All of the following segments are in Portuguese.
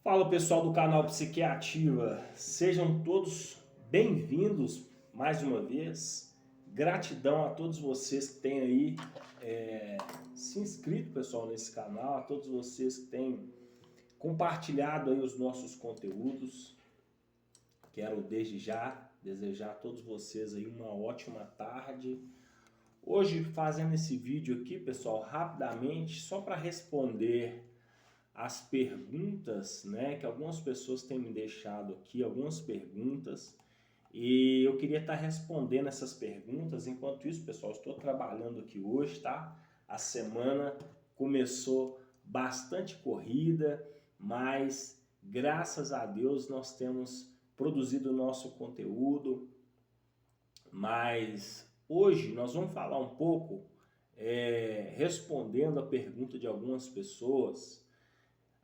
Fala pessoal do canal Psiquiativa, sejam todos bem-vindos mais uma vez. Gratidão a todos vocês que têm aí se inscrito, pessoal, nesse canal, a todos vocês que têm compartilhado aí os nossos conteúdos. Quero desde já desejar a todos vocês aí uma ótima tarde. Hoje fazendo esse vídeo aqui, pessoal, rapidamente, só para responder as perguntas, né, que algumas pessoas têm me deixado aqui, algumas perguntas, e eu queria estar respondendo essas perguntas. Enquanto isso, pessoal, estou trabalhando aqui hoje, tá? A semana começou bastante corrida, mas graças a Deus nós temos produzido o nosso conteúdo. Mas hoje nós vamos falar um pouco, respondendo a pergunta de algumas pessoas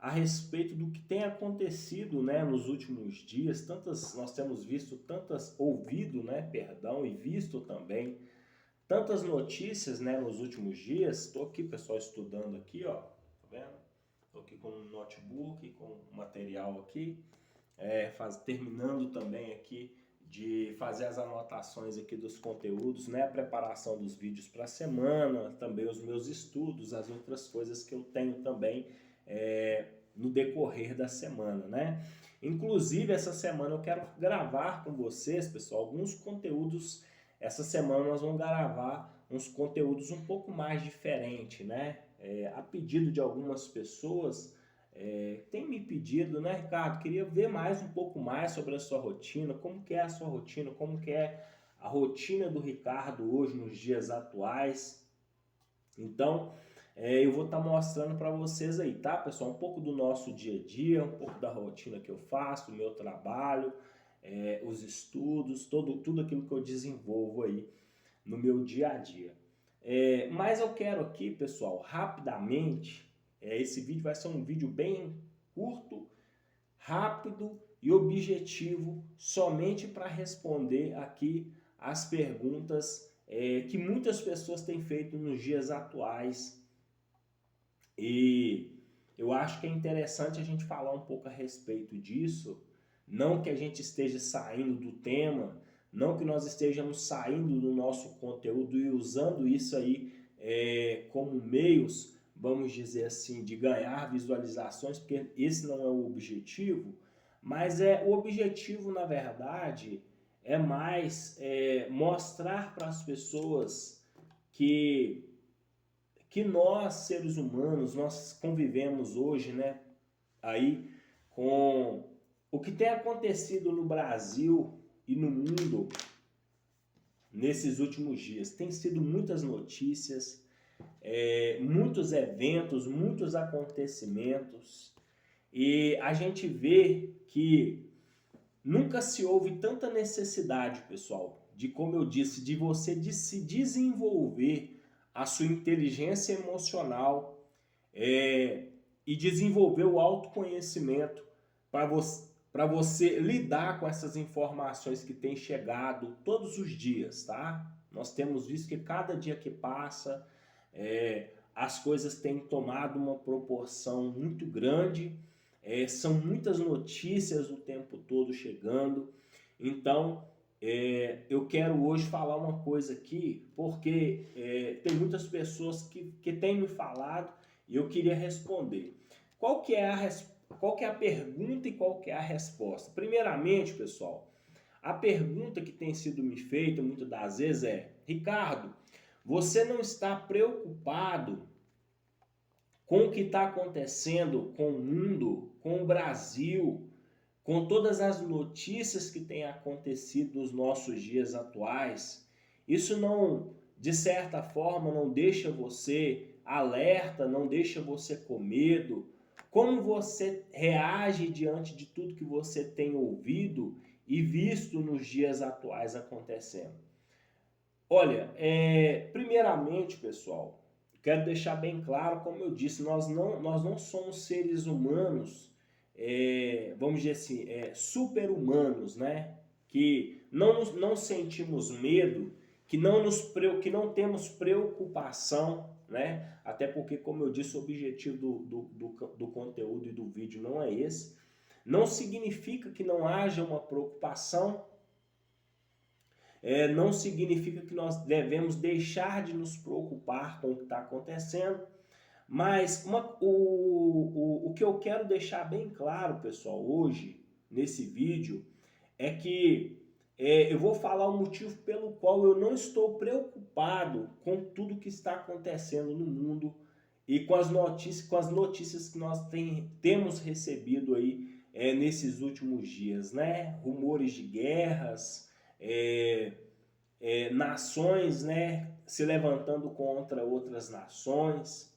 a respeito do que tem acontecido, né, nos últimos dias. Nós temos visto ouvido, né, perdão, e visto também tantas notícias, né, nos últimos dias. Estou aqui, pessoal, estudando aqui, ó, tá vendo? Estou aqui com um notebook, com material aqui, terminando também aqui de fazer as anotações aqui dos conteúdos, né, a preparação dos vídeos para a semana, também os meus estudos, as outras coisas que eu tenho também no decorrer da semana, né? Inclusive, essa semana eu quero gravar com vocês, pessoal, alguns conteúdos. Essa semana nós vamos gravar uns conteúdos um pouco mais diferentes, né? A pedido de algumas pessoas, tem me pedido, né, Ricardo? Queria ver mais um pouco mais sobre a sua rotina, como que é a sua rotina, como que é a rotina do Ricardo hoje, nos dias atuais. Então, eu vou estar mostrando para vocês aí, tá, pessoal? Um pouco do nosso dia a dia, um pouco da rotina que eu faço, do meu trabalho, os estudos, tudo aquilo que eu desenvolvo aí no meu dia a dia. Mas eu quero aqui, pessoal, rapidamente, esse vídeo vai ser um vídeo bem curto, rápido e objetivo, somente para responder aqui as perguntas que muitas pessoas têm feito nos dias atuais. E eu acho que é interessante a gente falar um pouco a respeito disso. Não que a gente esteja saindo do tema, não que nós estejamos saindo do nosso conteúdo e usando isso aí como meios, vamos dizer assim, de ganhar visualizações, porque esse não é o objetivo. Mas o objetivo, na verdade, é mais mostrar para as pessoas que nós, seres humanos, nós convivemos hoje, né, aí com o que tem acontecido no Brasil e no mundo nesses últimos dias. Tem sido muitas notícias, muitos eventos, muitos acontecimentos, e a gente vê que nunca se houve tanta necessidade, pessoal, de, como eu disse, de você se desenvolver a sua inteligência emocional e desenvolver o autoconhecimento para você lidar com essas informações que têm chegado todos os dias, tá? Nós temos visto que cada dia que passa, as coisas têm tomado uma proporção muito grande, são muitas notícias o tempo todo chegando. Então, eu quero hoje falar uma coisa aqui, porque tem muitas pessoas que têm me falado e eu queria responder. Qual que é a pergunta e qual que é a resposta? Primeiramente, pessoal, a pergunta que tem sido me feita muitas das vezes é: Ricardo, você não está preocupado com o que está acontecendo com o mundo, com o Brasil, com todas as notícias que têm acontecido nos nossos dias atuais? Isso não, de certa forma, não deixa você alerta, não deixa você com medo? Como você reage diante de tudo que você tem ouvido e visto nos dias atuais acontecendo? Olha, primeiramente, pessoal, quero deixar bem claro, como eu disse, nós não somos seres humanos, vamos dizer assim, super-humanos, né? Que não sentimos medo, que não temos preocupação, né? Até porque, como eu disse, o objetivo do conteúdo e do vídeo não é esse. não significa que não haja uma preocupação, não significa que nós devemos deixar de nos preocupar com o que está acontecendo, mas o que eu quero deixar bem claro, pessoal, hoje, nesse vídeo, é que eu vou falar o motivo pelo qual eu não estou preocupado com tudo que está acontecendo no mundo e com as notícias que nós temos recebido aí nesses últimos dias, né? Rumores de guerras, nações, né, se levantando contra outras nações.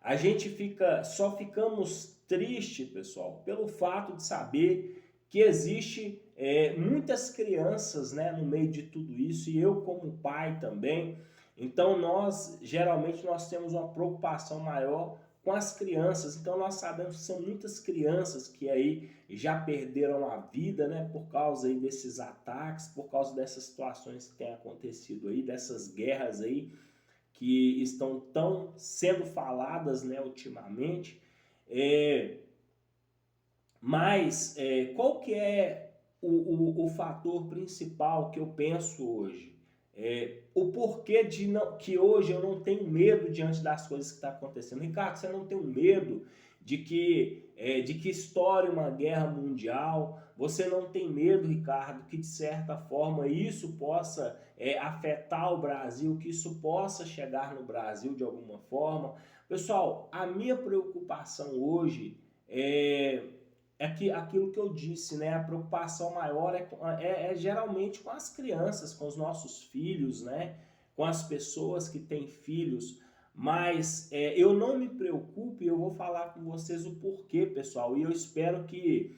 A gente só ficamos tristes, pessoal, pelo fato de saber que existe muitas crianças, né, no meio de tudo isso, e eu como pai também. Então geralmente nós temos uma preocupação maior com as crianças. Então nós sabemos que são muitas crianças que aí já perderam a vida, né, por causa aí desses ataques, por causa dessas situações que têm acontecido aí, dessas guerras aí que estão tão sendo faladas, né, ultimamente. Mas qual que é o fator principal que eu penso hoje? O porquê que hoje eu não tenho medo diante das coisas que estão acontecendo. Ricardo, você não tem medo de que estoure uma guerra mundial? Você não tem medo, Ricardo, que de certa forma isso possa afetar o Brasil, que isso possa chegar no Brasil de alguma forma? Pessoal, a minha preocupação hoje aquilo que eu disse, né? A preocupação maior é geralmente com as crianças, com os nossos filhos, né? Com as pessoas que têm filhos. Mas eu não me preocupo e eu vou falar com vocês o porquê, pessoal. E eu espero que,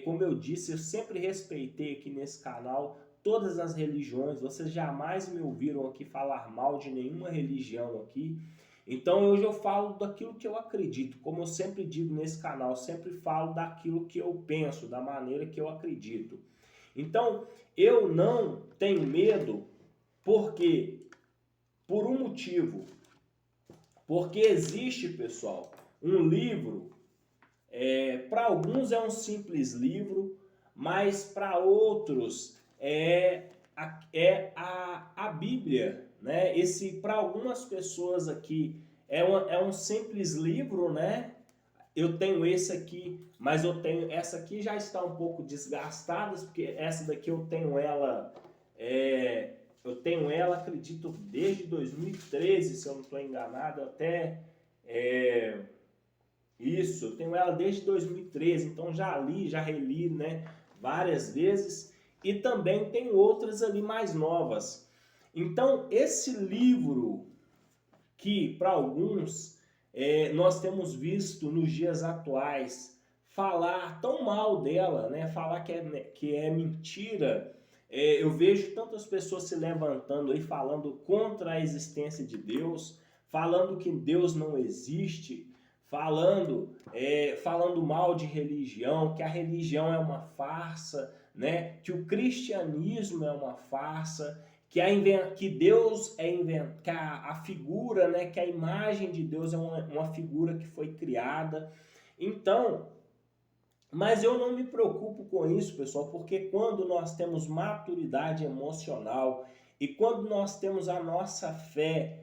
como eu disse, eu sempre respeitei aqui nesse canal todas as religiões. Vocês jamais me ouviram aqui falar mal de nenhuma religião aqui. Então hoje eu falo daquilo que eu acredito, como eu sempre digo nesse canal, eu sempre falo daquilo que eu penso, da maneira que eu acredito. Então eu não tenho medo porque, por um motivo, porque existe, pessoal, um livro, para alguns é um simples livro, mas para outros a Bíblia, né? Para algumas pessoas aqui é um simples livro, né? Eu tenho esse aqui, mas essa aqui já está um pouco desgastada, porque essa daqui eu tenho ela, acredito, desde 2013, se eu não estou enganado, eu tenho ela desde 2013, então já reli, né, várias vezes. E também tem outras ali mais novas. Então, esse livro que, para alguns, nós temos visto nos dias atuais falar tão mal dela, né? Falar que é mentira. Eu vejo tantas pessoas se levantando aí falando contra a existência de Deus, falando que Deus não existe, falando mal de religião, que a religião é uma farsa, né? Que o cristianismo é uma farsa, que Deus que a figura, né? Que a imagem de Deus é uma figura que foi criada. Então, mas eu não me preocupo com isso, pessoal, porque quando nós temos maturidade emocional e quando nós temos a nossa fé,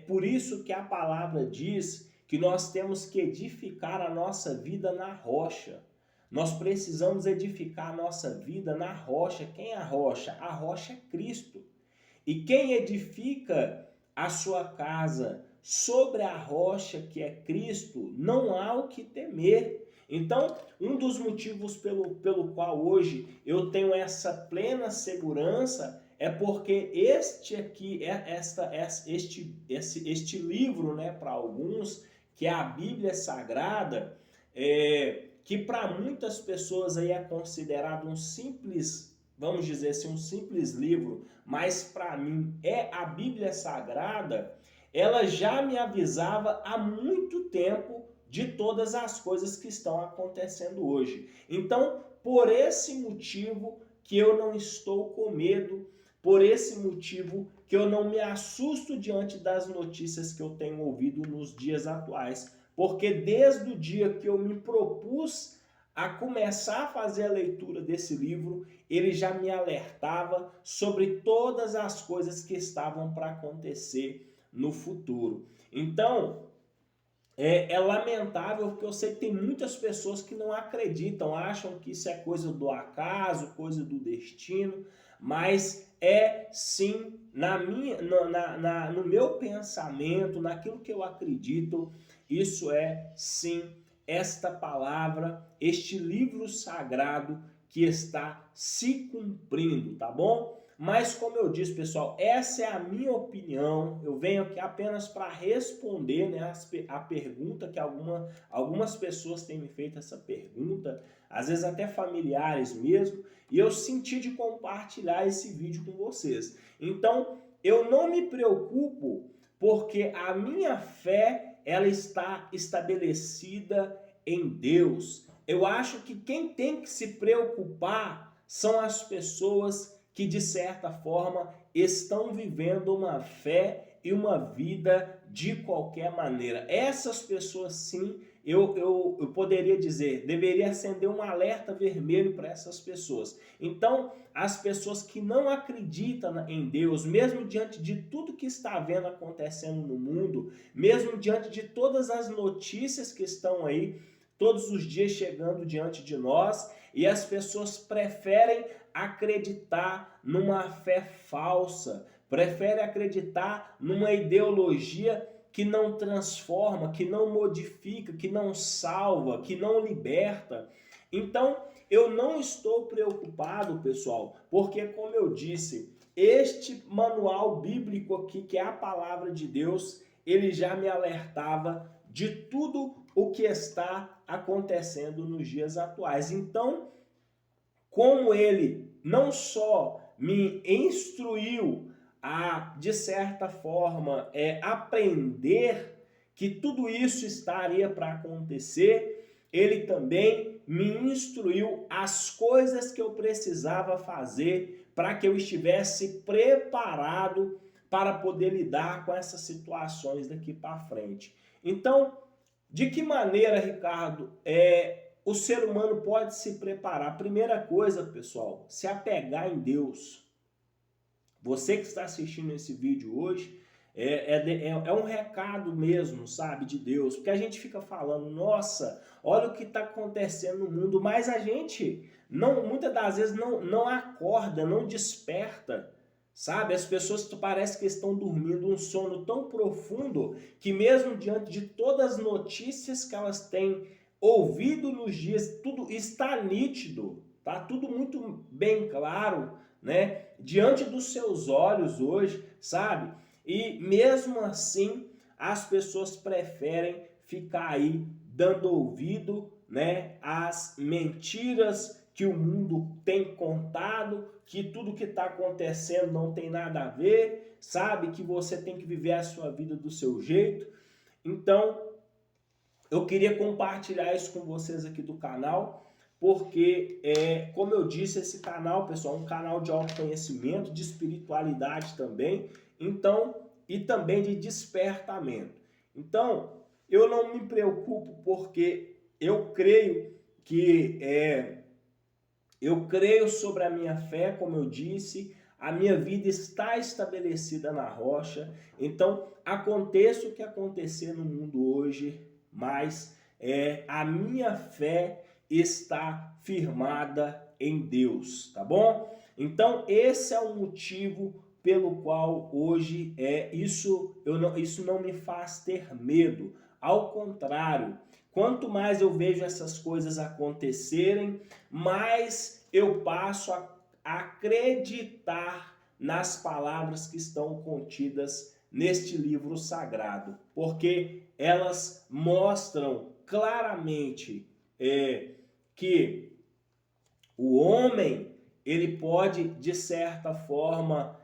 por isso que a palavra diz que nós temos que edificar a nossa vida na rocha. Nós precisamos edificar a nossa vida na rocha. Quem é a rocha? A rocha é Cristo. E quem edifica a sua casa sobre a rocha que é Cristo, não há o que temer. Então, um dos motivos pelo qual hoje eu tenho essa plena segurança é porque este livro, né, para alguns, que é a Bíblia Sagrada, que para muitas pessoas aí é considerado um simples, vamos dizer assim, um simples livro, mas para mim é a Bíblia Sagrada. Ela já me avisava há muito tempo de todas as coisas que estão acontecendo hoje. Então, por esse motivo que eu não estou com medo, por esse motivo que eu não me assusto diante das notícias que eu tenho ouvido nos dias atuais, porque desde o dia que eu me propus a começar a fazer a leitura desse livro, ele já me alertava sobre todas as coisas que estavam para acontecer no futuro. Então, é lamentável porque eu sei que tem muitas pessoas que não acreditam, acham que isso é coisa do acaso, coisa do destino, mas é sim, no meu pensamento, naquilo que eu acredito, isso é sim esta palavra, este livro sagrado que está se cumprindo, tá bom? Mas como eu disse, pessoal, essa é a minha opinião. Eu venho aqui apenas para responder, né, a pergunta que algumas pessoas têm me feito essa pergunta, às vezes até familiares mesmo, e eu senti de compartilhar esse vídeo com vocês. Então, eu não me preocupo porque a minha fé ela está estabelecida em Deus. Eu acho que quem tem que se preocupar são as pessoas que de certa forma estão vivendo uma fé e uma vida de qualquer maneira. Essas pessoas sim, eu poderia dizer, deveria acender um alerta vermelho para essas pessoas. Então, as pessoas que não acreditam em Deus, mesmo diante de tudo que está vendo acontecendo no mundo, mesmo diante de todas as notícias que estão aí, todos os dias chegando diante de nós, e as pessoas preferem acreditar numa fé falsa, preferem acreditar numa ideologia que não transforma, que não modifica, que não salva, que não liberta. Então, eu não estou preocupado, pessoal, porque como eu disse, este manual bíblico aqui, que é a palavra de Deus, ele já me alertava de tudo o que está acontecendo nos dias atuais. Então, como ele não só me instruiu a, de certa forma, aprender que tudo isso estaria para acontecer, ele também me instruiu as coisas que eu precisava fazer para que eu estivesse preparado para poder lidar com essas situações daqui para frente. Então, de que maneira, Ricardo, o ser humano pode se preparar? Primeira coisa, pessoal, se apegar em Deus. Você que está assistindo esse vídeo hoje, é um recado mesmo, sabe, de Deus. Porque a gente fica falando, nossa, olha o que está acontecendo no mundo, mas a gente, muitas das vezes, não acorda, não desperta. Sabe, as pessoas parece que estão dormindo um sono tão profundo que mesmo diante de todas as notícias que elas têm ouvido nos dias, tudo está nítido, tá tudo muito bem claro, né? Diante dos seus olhos hoje, sabe? E mesmo assim, as pessoas preferem ficar aí dando ouvido, né, às mentiras que o mundo tem contado, que tudo que está acontecendo não tem nada a ver, sabe? Que você tem que viver a sua vida do seu jeito. Então, eu queria compartilhar isso com vocês aqui do canal, porque, como eu disse, esse canal, pessoal, é um canal de autoconhecimento, de espiritualidade também, então, e também de despertamento. Então, eu não me preocupo porque eu creio que eu creio sobre a minha fé, como eu disse, a minha vida está estabelecida na rocha. Então, aconteça o que acontecer no mundo hoje, mas a minha fé está firmada em Deus, tá bom? Então, esse é o motivo pelo qual hoje isso não me faz ter medo. Ao contrário, quanto mais eu vejo essas coisas acontecerem, mais eu passo a acreditar nas palavras que estão contidas neste livro sagrado, porque elas mostram claramente que o homem ele pode, de certa forma,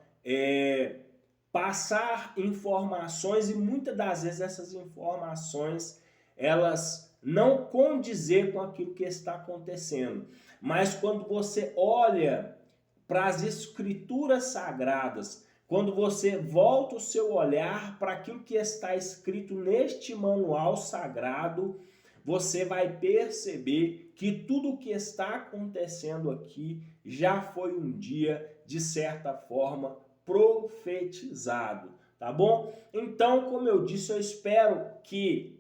passar informações e muitas das vezes essas informações elas não condizer com aquilo que está acontecendo. Mas quando você olha para as escrituras sagradas, quando você volta o seu olhar para aquilo que está escrito neste manual sagrado, você vai perceber que tudo o que está acontecendo aqui já foi um dia, de certa forma, profetizado, tá bom? Então, como eu disse, eu espero que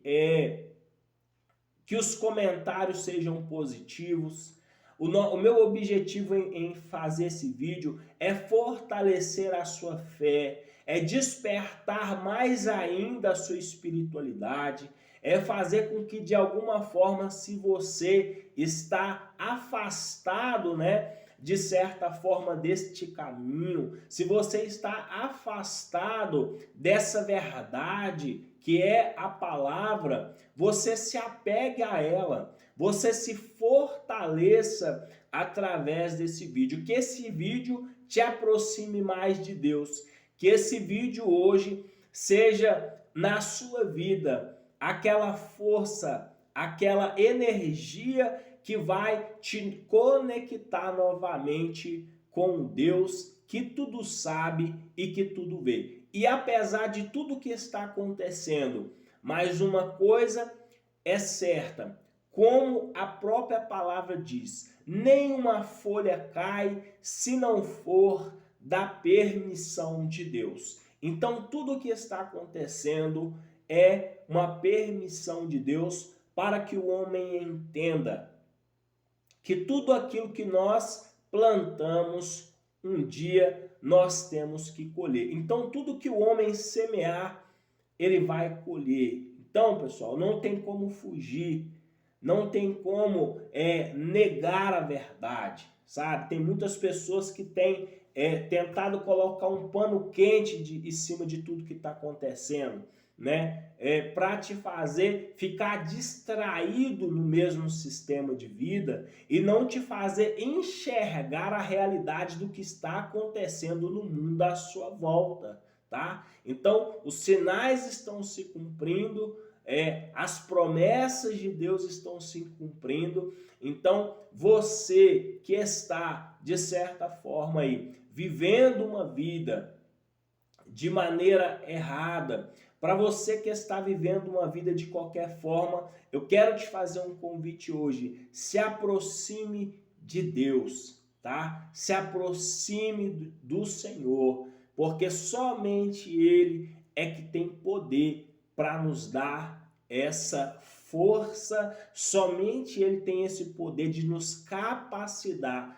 os comentários sejam positivos. O meu objetivo em fazer esse vídeo é fortalecer a sua fé, é despertar mais ainda a sua espiritualidade, é fazer com que de alguma forma, se você está afastado, né, de certa forma deste caminho, se você está afastado dessa verdade que é a palavra, você se apegue a ela, você se fortaleça através desse vídeo, que esse vídeo te aproxime mais de Deus, que esse vídeo hoje seja na sua vida aquela força, aquela energia que vai te conectar novamente com Deus que tudo sabe e que tudo vê. E apesar de tudo que está acontecendo, mais uma coisa é certa, como a própria palavra diz, nenhuma folha cai se não for da permissão de Deus. Então tudo o que está acontecendo é uma permissão de Deus para que o homem entenda que tudo aquilo que nós plantamos, um dia nós temos que colher. Então tudo que o homem semear, ele vai colher. Então, pessoal, não tem como fugir, não tem como negar a verdade, sabe? Tem muitas pessoas que têm tentado colocar um pano quente em cima de tudo que está acontecendo, né? Para te fazer ficar distraído no mesmo sistema de vida e não te fazer enxergar a realidade do que está acontecendo no mundo à sua volta, tá? Então, os sinais estão se cumprindo, as promessas de Deus estão se cumprindo. Então, você que está, de certa forma, aí, vivendo uma vida de maneira errada, para você que está vivendo uma vida de qualquer forma, eu quero te fazer um convite hoje. Se aproxime de Deus, tá? Se aproxime do Senhor, porque somente Ele é que tem poder para nos dar essa força, somente Ele tem esse poder de nos capacitar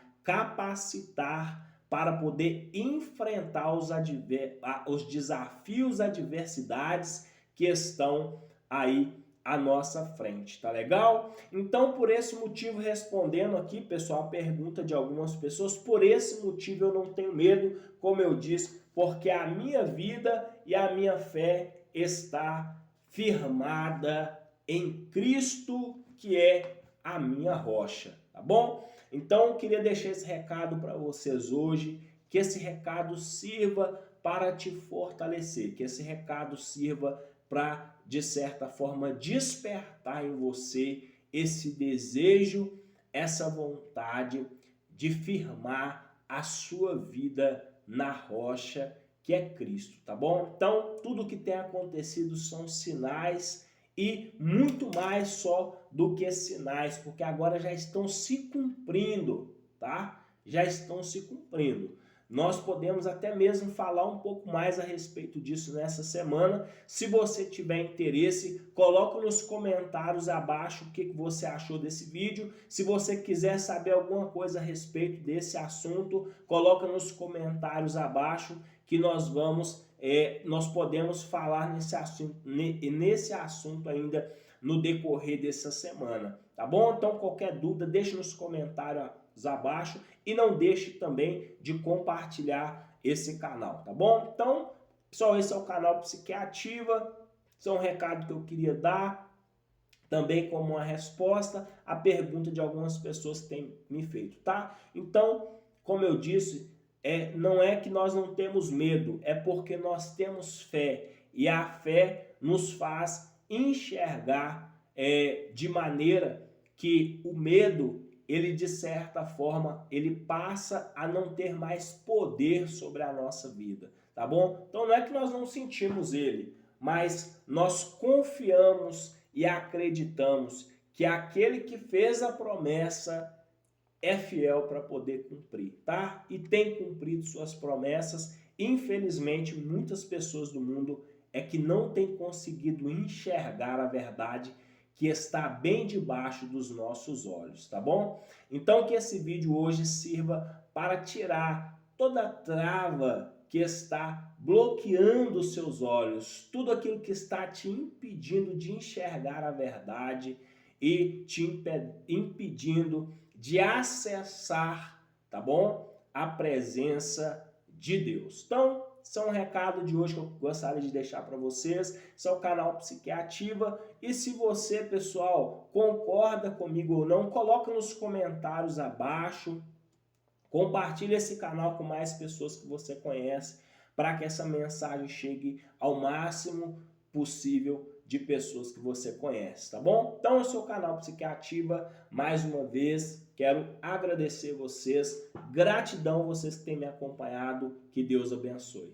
para poder enfrentar os desafios, adversidades que estão aí à nossa frente, tá legal? Então, por esse motivo, respondendo aqui, pessoal, a pergunta de algumas pessoas, por esse motivo eu não tenho medo, como eu disse, porque a minha vida e a minha fé está firmada em Cristo, que é a minha rocha, tá bom? Então, eu queria deixar esse recado para vocês hoje, que esse recado sirva para te fortalecer, que esse recado sirva para, de certa forma, despertar em você esse desejo, essa vontade de firmar a sua vida na rocha que é Cristo, tá bom? Então, tudo que tem acontecido são sinais e muito mais só do que sinais, porque agora já estão se cumprindo, tá? Já estão se cumprindo. Nós podemos até mesmo falar um pouco mais a respeito disso nessa semana. Se você tiver interesse, coloque nos comentários abaixo o que você achou desse vídeo. Se você quiser saber alguma coisa a respeito desse assunto, coloca nos comentários abaixo que nós podemos falar nesse assunto ainda no decorrer dessa semana, tá bom? Então qualquer dúvida deixe nos comentários abaixo e não deixe também de compartilhar esse canal, tá bom? Então, pessoal, esse é o canal Psiquiativa, esse é um recado que eu queria dar, também como uma resposta à pergunta de algumas pessoas que têm me feito, tá? Então, como eu disse, não é que nós não temos medo, é porque nós temos fé, e a fé nos faz enxergar de maneira que o medo, ele de certa forma, ele passa a não ter mais poder sobre a nossa vida, tá bom? Então não é que nós não sentimos ele, mas nós confiamos e acreditamos que aquele que fez a promessa é fiel para poder cumprir, tá? E tem cumprido suas promessas. Infelizmente, muitas pessoas do mundo é que não têm conseguido enxergar a verdade que está bem debaixo dos nossos olhos, tá bom? Então que esse vídeo hoje sirva para tirar toda a trava que está bloqueando os seus olhos, tudo aquilo que está te impedindo de enxergar a verdade e te impedindo de acessar, tá bom? A presença de Deus. Então, esse é um recado de hoje que eu gostaria de deixar para vocês. Esse é o canal Psiquiativa. E se você, pessoal, concorda comigo ou não, coloca nos comentários abaixo. Compartilhe esse canal com mais pessoas que você conhece para que essa mensagem chegue ao máximo possível de pessoas que você conhece, tá bom? Então, esse é o canal Psiquiativa. Mais uma vez, quero agradecer vocês. Gratidão vocês que têm me acompanhado. Que Deus abençoe.